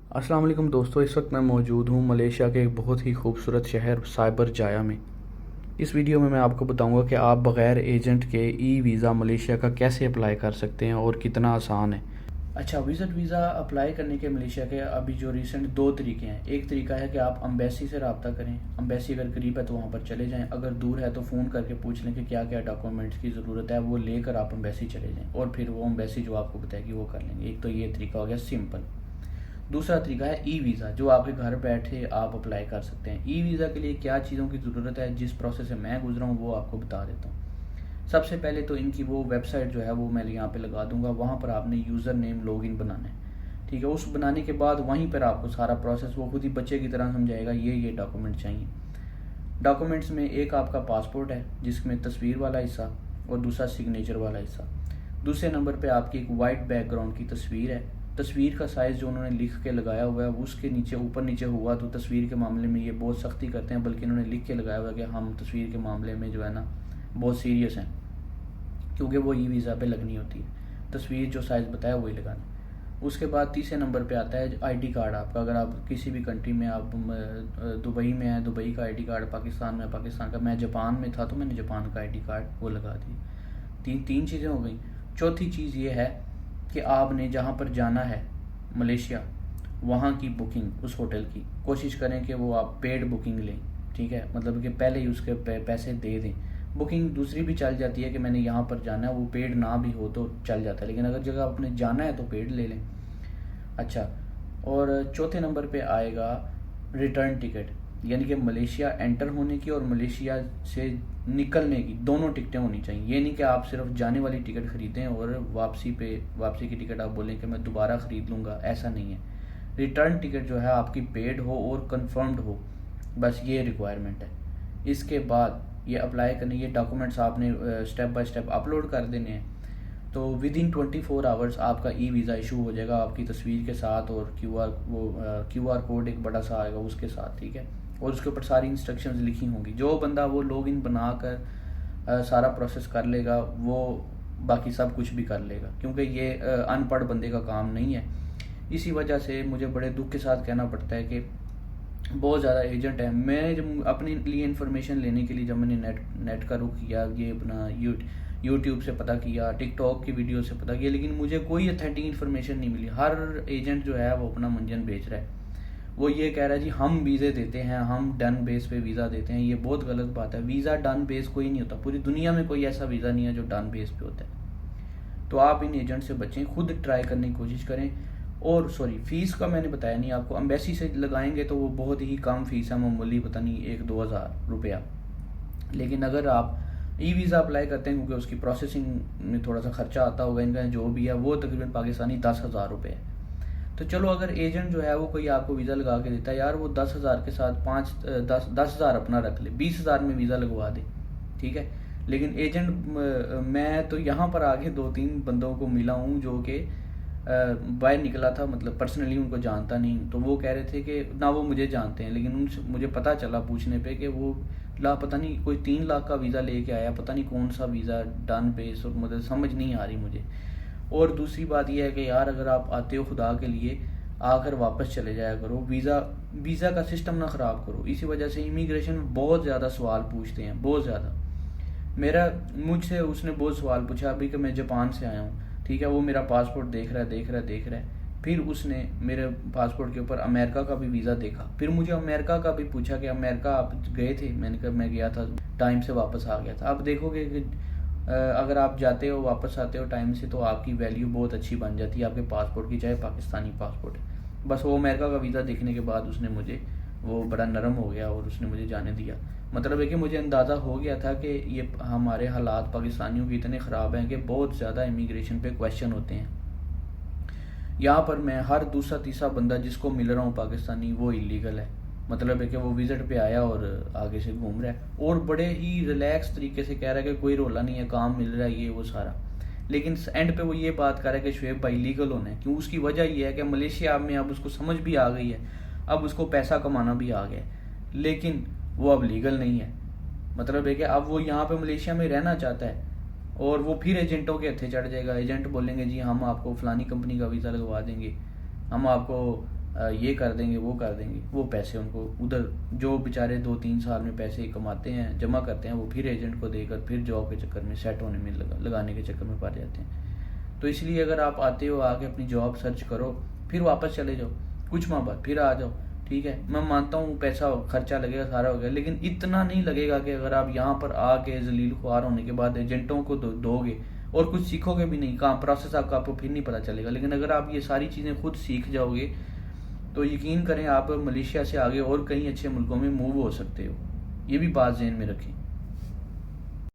अस्सलाम वालेकुम दोस्तों, इस वक्त मैं मौजूद हूँ मलेशिया के एक बहुत ही खूबसूरत शहर साइबर जाया में। इस वीडियो में मैं आपको बताऊंगा कि आप बग़ैर एजेंट के ई वीज़ा मलेशिया का कैसे अप्लाई कर सकते हैं और कितना आसान है। अच्छा, विज़िट वीज़ा अप्लाई करने के मलेशिया के अभी जो रिसेंट दो तरीके हैं। एक तरीका है कि आप अम्बेसी से रब्ता करें। अम्बेसी अगर करीब है तो वहाँ पर चले जाएँ, अगर दूर है तो फ़ोन करके पूछ लें कि क्या क्या डॉक्यूमेंट्स की ज़रूरत है, वो लेकर आप अम्बेसी चले जाएँ और फिर वो अम्बेसी जो आपको बताएगी वो कर लेंगे। एक तो ये तरीका हो गया सिंपल। दूसरा तरीका है ई वीज़ा, जो आपके घर बैठे आप अप्लाई कर सकते हैं। ई वीज़ा के लिए क्या चीज़ों की ज़रूरत है, जिस प्रोसेस से मैं गुजरा हूँ वो आपको बता देता हूँ। सबसे पहले तो इनकी वो वेबसाइट जो है वो मैं यहाँ पे लगा दूंगा, वहाँ पर आपने यूज़र नेम लॉगिन बनाना है। ठीक है, उस बनाने के बाद वहीं पर आपको सारा प्रोसेस वो खुद ही बच्चे की तरह समझाएगा। ये डॉक्यूमेंट चाहिए। डॉक्यूमेंट्स में एक आपका पासपोर्ट है जिसमें तस्वीर वाला हिस्सा और दूसरा सिग्नेचर वाला हिस्सा। दूसरे नंबर पे आपकी एक वाइट बैकग्राउंड की तस्वीर है। तस्वीर का साइज़ जो उन्होंने लिख के लगाया हुआ है उसके नीचे ऊपर नीचे हुआ तो तस्वीर के मामले में ये बहुत सख्ती करते हैं, बल्कि इन्होंने लिख के लगाया हुआ है कि हम तस्वीर के मामले में जो है ना बहुत सीरियस हैं, क्योंकि वो ई वीज़ा पे लगनी होती है। तस्वीर जो साइज़ बताया वही लगाना है। उसके बाद तीसरे नंबर पे आता है आईडी कार्ड आपका। अगर आप किसी भी कंट्री में आप दुबई में है, दुबई का आईडी कार्ड, पाकिस्तान में पाकिस्तान का। मैं जापान में था तो मैंने जापान का आईडी कार्ड वो लगा दी। तीन चीज़ें हो गई। चौथी चीज़ ये है कि आपने जहाँ पर जाना है मलेशिया, वहाँ की बुकिंग उस होटल की कोशिश करें कि वो आप पेड बुकिंग लें। ठीक है, मतलब कि पहले ही उसके पैसे दे दें। बुकिंग दूसरी भी चल जाती है कि मैंने यहाँ पर जाना है, वो पेड ना भी हो तो चल जाता है, लेकिन अगर जगह आपने जाना है तो पेड ले लें। अच्छा, और चौथे नंबर पे आएगा रिटर्न टिकट, यानी कि मलेशिया एंटर होने की और मलेशिया से निकलने की दोनों टिकटें होनी चाहिए। ये नहीं कि आप सिर्फ जाने वाली टिकट खरीदें और वापसी की टिकट आप बोलें कि मैं दोबारा ख़रीद लूँगा, ऐसा नहीं है। रिटर्न टिकट जो है आपकी पेड हो और कंफर्म्ड हो, बस ये रिक्वायरमेंट है। इसके बाद ये अप्लाई करने, ये डॉक्यूमेंट्स आपने स्टेप बाय स्टेप अपलोड कर देने हैं। तो विद इन 24 आवर्स आपका ई वीज़ा इशू हो जाएगा आपकी तस्वीर के साथ, और क्यूआर कोड एक बड़ा सा आएगा उसके साथ। ठीक है, और उसके ऊपर सारी इंस्ट्रक्शंस लिखी होंगी। जो बंदा वो लॉगिन बना कर सारा प्रोसेस कर लेगा वो बाकी सब कुछ भी कर लेगा, क्योंकि ये अनपढ़ बंदे का काम नहीं है। इसी वजह से मुझे बड़े दुख के साथ कहना पड़ता है कि बहुत ज़्यादा एजेंट है। मैं जब अपने लिए इन्फॉर्मेशन लेने के लिए जब मैंने नेट का रुख किया, ये अपना यूट्यूब से पता किया, टिकटॉक की वीडियो से पता किया, लेकिन मुझे कोई अथेंटिक इन्फॉर्मेशन नहीं मिली। हर एजेंट जो है वो अपना मंजन बेच रहा है। वो ये कह रहा है जी हम वीज़े देते हैं, हम डन बेस पे वीज़ा देते हैं। ये बहुत गलत बात है। वीज़ा डन बेस कोई नहीं होता, पूरी दुनिया में कोई ऐसा वीज़ा नहीं है जो डन बेस पे होता है। तो आप इन एजेंट से बचें, खुद ट्राई करने की कोशिश करें। और सॉरी, फीस का मैंने बताया नहीं आपको। अम्बेसी से लगाएंगे तो वो बहुत ही कम फीस है, मामूली, पता नहीं 1-2 हज़ार रुपया। लेकिन अगर आप ई वीज़ा अप्लाई करते हैं, क्योंकि उसकी प्रोसेसिंग में थोड़ा सा खर्चा आता होगा, इनका जो भी है वो तकरीबन पाकिस्तानी 10,000 रुपये है। तो चलो, अगर एजेंट जो है वो कोई आपको वीज़ा लगा के देता है, यार वो 10,000 के साथ 10,000 अपना रख ले, 20,000 में वीज़ा लगवा दे। ठीक है, लेकिन एजेंट मैं तो यहाँ पर आगे 2-3 बंदों को मिला हूँ जो कि बाहर निकला था, मतलब पर्सनली उनको जानता नहीं, तो वो कह रहे थे कि ना वो मुझे जानते हैं, लेकिन उनसे मुझे पता चला पूछने पे कि वो पता नहीं कोई 3 लाख का वीज़ा लेके आया, पता नहीं कौन सा वीज़ा डन बेस, और मतलब समझ नहीं आ रही मुझे। और दूसरी बात यह है कि यार अगर आप आते हो खुदा के लिए, आकर वापस चले जाया करो। वीज़ा का सिस्टम ना ख़राब करो। इसी वजह से इमिग्रेशन में बहुत ज़्यादा सवाल पूछते हैं, बहुत ज़्यादा। मुझसे उसने बहुत सवाल पूछा अभी कि मैं जापान से आया हूँ। ठीक है, वो मेरा पासपोर्ट देख रहा है। फिर उसने मेरे पासपोर्ट के ऊपर अमेरिका का भी वीज़ा देखा। फिर मुझे अमेरिका का भी पूछा कि अमेरिका आप गए थे? मैंने कहा मैं गया था, टाइम से वापस आ गया था। अब देखोगे कि अगर आप जाते हो वापस आते हो टाइम से, तो आपकी वैल्यू बहुत अच्छी बन जाती है आपके पासपोर्ट की, चाहे पाकिस्तानी पासपोर्ट है। बस वो अमेरिका का वीज़ा देखने के बाद उसने मुझे, वो बड़ा नरम हो गया और उसने मुझे जाने दिया। मतलब है कि मुझे अंदाज़ा हो गया था कि ये हमारे हालात पाकिस्तानियों के इतने ख़राब हैं कि बहुत ज़्यादा इमिग्रेशन पे क्वेश्चन होते हैं। यहाँ पर मैं हर दूसरा तीसरा बंदा जिसको मिल रहा हूँ पाकिस्तानी, वो इलीगल है। मतलब है कि वो विज़िट पे आया और आगे से घूम रहा है और बड़े ही रिलैक्स तरीके से कह रहा है कि कोई रोला नहीं है, काम मिल रहा है, ये वो सारा। लेकिन एंड पे वो ये बात कर रहा है कि शुएब भाई लीगल होना है। क्यों? उसकी वजह ये है कि मलेशिया में अब उसको समझ भी आ गई है, अब उसको पैसा कमाना भी आ गया है, लेकिन वो अब लीगल नहीं है। मतलब है कि अब वो यहाँ पे मलेशिया में रहना चाहता है और वो फिर एजेंटों के हथे चढ़ जाएगा। एजेंट बोलेंगे जी हम आपको फ़लानी कंपनी का वीज़ा लगवा देंगे, हम आपको ये कर देंगे वो कर देंगे, वो पैसे उनको उधर जो बेचारे 2-3 साल में पैसे कमाते हैं जमा करते हैं, वो फिर एजेंट को देकर फिर जॉब के चक्कर में सेट होने में लगाने के चक्कर में पड़ जाते हैं। तो इसलिए अगर आप आते हो आके अपनी जॉब सर्च करो, फिर वापस चले जाओ, कुछ माह बाद फिर आ जाओ। ठीक है, मैं मानता हूँ पैसा खर्चा लगेगा, सारा हो गया, लेकिन इतना नहीं लगेगा कि अगर आप यहाँ पर आके जलील ख्वार होने के बाद एजेंटों को दोगे और कुछ सीखोगे भी नहीं, कहाँ प्रोसेस आपको फिर नहीं पता चलेगा। लेकिन अगर आप ये सारी चीज़ें खुद सीख जाओगे तो यकीन करें आप मलेशिया से आगे और कई अच्छे मुल्कों में मूव हो सकते हो। ये भी बात ज़हन में रखें।